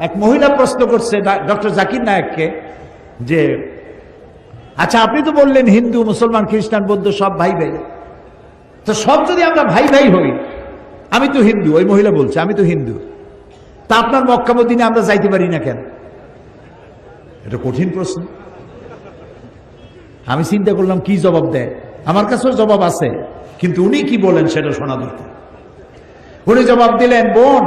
এক মহিলা প্রশ্ন করছে ডক্টর জাকির নায়েককে যে আচ্ছা আপনি তো বললেন হিন্দু মুসলমান খ্রিস্টান বৌদ্ধ সব ভাই ভাই, তো সব যদি আমরা ভাই ভাই হই, আমি তো হিন্দু, ওই মহিলা বলছে আমি তো হিন্দু, তা আপনার মক্কা মদিনে আমরা যাইতে পারি না কেন? এটা কঠিন প্রশ্ন। আমি চিন্তা করলাম কি জবাব দেয়। আমার কাছেও জবাব আছে, কিন্তু উনি কি বলেন সেটা শোনা দরকার। উনি জবাব দিলেন, বোন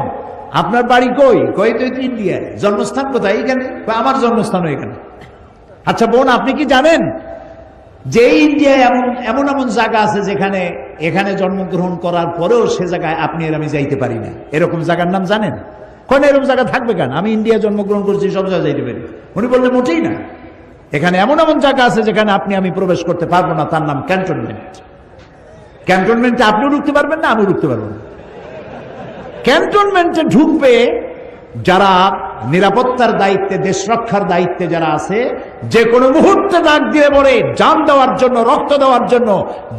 আপনার বাড়ি কই? কই তো ইন্ডিয়ায়। জন্মস্থান কোথায়? এখানে। আমার জন্মস্থানও এখানে। আচ্ছা বোন আপনি কি জানেন যে ইন্ডিয়ায় এমন এমন জায়গা আছে যেখানে এখানে জন্মগ্রহণ করার পরেও সে জায়গায় আপনি আর আমি যাইতে পারি না, এরকম জায়গার নাম জানেন? কোন এরকম জায়গা থাকবে কেন? আমি ইন্ডিয়ায় জন্মগ্রহণ করছি, সব জায়গায় যাইতে পারি। উনি বললেন মোটেই না, এখানে এমন এমন জায়গা আছে যেখানে আপনি আমি প্রবেশ করতে পারবো না, তার নাম ক্যান্টনমেন্ট। ক্যান্টনমেন্টে আপনিও ঢুকতে পারবেন না, আমিও ঢুকতে পারবো না। ক্যান্টনমেন্টে ঢুকবে যারা নিরাপত্তার দায়িত্বে, দেশ রক্ষার দায়িত্বে যারা আছে, যে কোনো মুহূর্তে ডাক দিয়ে পড়ে জান দেওয়ার জন্য, রক্ত দেওয়ার জন্য,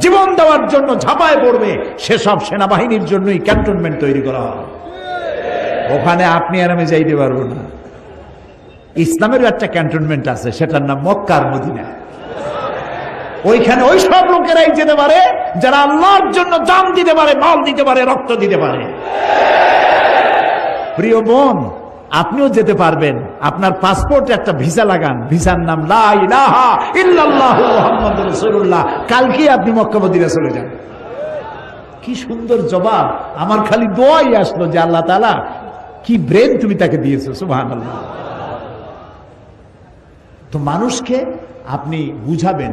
জীবন দেওয়ার জন্য ঝাঁপায় পড়বে, সেসব সেনাবাহিনীর জন্যই ক্যান্টনমেন্ট তৈরি করা হয়। ওখানে আপনি আর আমি যাইতে পারবো না। ইসলামেরও একটা ক্যান্টনমেন্ট আছে, সেটার নাম মক্কা আর মদিনা। ওইখানে ওই সব লোকেরাই যেতে পারে যারা আল্লাহর জন্য জান দিতে পারে, মাল দিতে পারে, রক্ত দিতে পারে। প্রিয় বোন, আপনিও যেতে পারবেন। আপনার পাসপোর্টে একটা ভিসা লাগান, ভিসার নাম লা ইলাহা ইল্লাল্লাহু মুহাম্মাদুর রাসূলুল্লাহ। কালকে আপনি মক্কা মদিনা চলে যান। কি সুন্দর জবাব! আমার খালি দোয়াই আসলো যে আল্লাহ তাআলা কি ব্রেন তুমি তাকে দিয়েছো, সুবহানাল্লাহ। তো মানুষকে আপনি বুঝাবেন